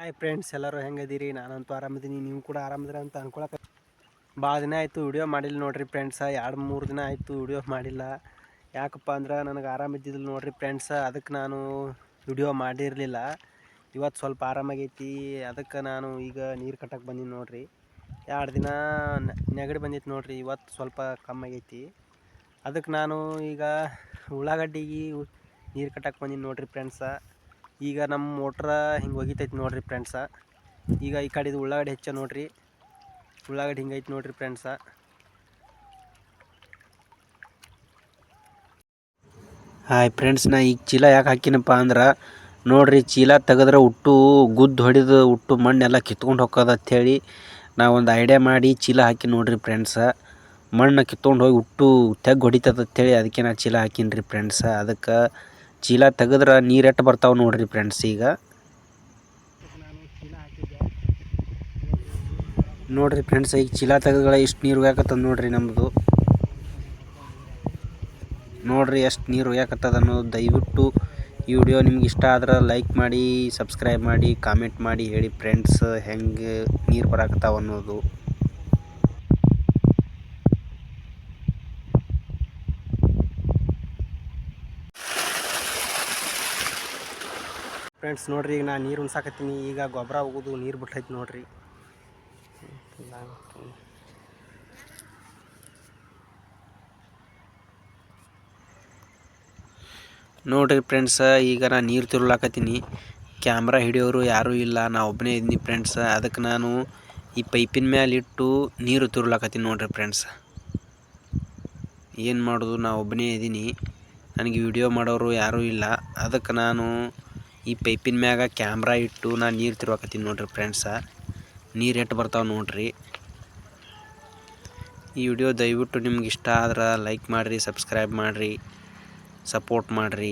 Hi friends, ಎಲ್ಲರೂ ಹೆಂಗದೀರಿ? ನಾನಂತೂ ಆರಾಮಿದ್ದೀನಿ, ನೀವು ಕೂಡ ಆರಾಮಿದ್ದೀರ ಅಂತ ಅನ್ಕೊಳಕ್ಕೆ ಭಾಳ ದಿನ ಆಯಿತು ವಿಡಿಯೋ ಮಾಡಿಲ್ಲ ನೋಡಿರಿ ಫ್ರೆಂಡ್ಸ. 2-3 ದಿನ ಆಯಿತು ವಿಡಿಯೋ ಮಾಡಿಲ್ಲ. ಯಾಕಪ್ಪ ಅಂದ್ರೆ ನನಗೆ ಆರಾಮಿದ್ದಿದ್ದಿಲ್ಲ ನೋಡಿರಿ ಫ್ರೆಂಡ್ಸ, ಅದಕ್ಕೆ ನಾನು ವಿಡಿಯೋ ಮಾಡಿರಲಿಲ್ಲ. ಇವತ್ತು ಸ್ವಲ್ಪ ಆರಾಮಾಗೈತಿ, ಅದಕ್ಕೆ ನಾನು ಈಗ ನೀರು ಕಟ್ಟಕ್ಕೆ ಬಂದೀನಿ ನೋಡಿರಿ. 2 ದಿನ ನೆಗಡಿ ಬಂದಿತ್ತು ನೋಡಿರಿ, ಇವತ್ತು ಸ್ವಲ್ಪ ಕಮ್ಮಾಗೈತಿ. ಅದಕ್ಕೆ ನಾನು ಈಗ ಉಳ್ಳಾಗಡ್ಡಿಗೆ ನೀರು ಕಟ್ಟಕ್ಕೆ ಬಂದೀನಿ ನೋಡಿರಿ ಫ್ರೆಂಡ್ಸ. ಈಗ ನಮ್ಮ ಮೋಟ್ರ ಹಿಂಗೆ ಒಗಿತೈತಿ ನೋಡಿರಿ ಫ್ರೆಂಡ್ಸ. ಈಗ ಈ ಕಡೆದು ಉಳ್ಳಾಗಡ್ಡಿ ಹೆಚ್ಚ ನೋಡಿರಿ, ಉಳ್ಳಾಗಡ್ಡಿ ಹಿಂಗೈತಿ ನೋಡಿರಿ ಫ್ರೆಂಡ್ಸ. ಹಾಯ್ ಫ್ರೆಂಡ್ಸ್, ನಾ ಈಗ ಚೀಲ ಯಾಕೆ ಹಾಕಿನಪ್ಪ ಅಂದ್ರೆ ನೋಡಿರಿ, ಚೀಲ ತೆಗೆದ್ರೆ ಹುಟ್ಟು ಗುದ್ದು ಹೊಡೆದು ಹುಟ್ಟು ಮಣ್ಣೆಲ್ಲ ಕಿತ್ಕೊಂಡು ಹೋಗೋದು ಅಂಥೇಳಿ ನಾ ಒಂದು ಐಡಿಯಾ ಮಾಡಿ ಚೀಲ ಹಾಕಿ ನೋಡಿರಿ ಫ್ರೆಂಡ್ಸ. ಮಣ್ಣು ಕಿತ್ಕೊಂಡು ಹೋಗಿ ಹುಟ್ಟು ತೆಗ್ಗು ಹೊಡಿತದ ಅಂಥೇಳಿ ಅದಕ್ಕೆ ನಾ ಚೀಲ ಹಾಕಿನಿ ರೀ ಫ್ರೆಂಡ್ಸ. ಅದಕ್ಕೆ ಚೀಲ ತೆಗೆದ್ರೆ ನೀರು ಎಟ್ಟು ಬರ್ತಾವೆ ನೋಡಿರಿ ಫ್ರೆಂಡ್ಸ್. ಈಗ ನೋಡಿರಿ ಫ್ರೆಂಡ್ಸ್, ಈಗ ಚೀಲ ತೆಗೆದ್ರೆ ಇಷ್ಟು ನೀರು ಹೋಗಕತ್ತದ ನೋಡಿರಿ ನಮ್ಮದು. ನೋಡಿರಿ ಎಷ್ಟು ನೀರು ಹೋಗಕತ್ತದ ಅನ್ನೋದು. ದಯವಿಟ್ಟು ಈ ವಿಡಿಯೋ ನಿಮ್ಗೆ ಇಷ್ಟ ಆದ್ರೆ ಲೈಕ್ ಮಾಡಿ, ಸಬ್ಸ್ಕ್ರೈಬ್ ಮಾಡಿ, ಕಾಮೆಂಟ್ ಮಾಡಿ ಹೇಳಿ ಫ್ರೆಂಡ್ಸ್ ಹೆಂಗೆ ನೀರು ಬರಾಕತ್ತಾವ ಅನ್ನೋದು. ಫ್ರೆಂಡ್ಸ್ ನೋಡಿರಿ, ಈಗ ನಾನು ನೀರು ಉಣ್ಸಾಕತ್ತೀನಿ. ಈಗ ಗೊಬ್ಬರ ಹೋಗೋದು ನೀರು ಬಿಟ್ಟೈತಿ ನೋಡಿರಿ. ನೋಡಿರಿ ಫ್ರೆಂಡ್ಸ, ಈಗ ನಾನು ನೀರು ತಿರುಲಾಕತ್ತೀನಿ. ಕ್ಯಾಮ್ರಾ ಹಿಡಿಯೋರು ಯಾರೂ ಇಲ್ಲ, ನಾ ಒಬ್ಬನೇ ಇದ್ದೀನಿ ಫ್ರೆಂಡ್ಸ. ಅದಕ್ಕೆ ನಾನು ಈ ಪೈಪಿನ ಮೇಲೆ ಇಟ್ಟು ನೀರು ತಿರುಲಾಕತ್ತೀನಿ ನೋಡಿರಿ ಫ್ರೆಂಡ್ಸ್. ಏನು ಮಾಡೋದು, ನಾ ಒಬ್ಬನೇ ಇದ್ದೀನಿ, ನನಗೆ ವಿಡಿಯೋ ಮಾಡೋರು ಯಾರೂ ಇಲ್ಲ. ಅದಕ್ಕೆ ನಾನು ಈ ಪೈಪಿನ ಮ್ಯಾಗ ಕ್ಯಾಮ್ರಾ ಇಟ್ಟು ನಾನು ನೀರು ತಿರುವಾಕತ್ತೀನಿ ನೋಡಿರಿ ಫ್ರೆಂಡ್ಸ. ನೀರು ಎಷ್ಟು ಬರ್ತಾವೆ ನೋಡಿರಿ. ಈ ವಿಡಿಯೋ ದಯವಿಟ್ಟು ನಿಮ್ಗೆ ಇಷ್ಟ ಆದ್ರೆ ಲೈಕ್ ಮಾಡಿರಿ, ಸಬ್ಸ್ಕ್ರೈಬ್ ಮಾಡಿರಿ, ಸಪೋರ್ಟ್ ಮಾಡಿರಿ.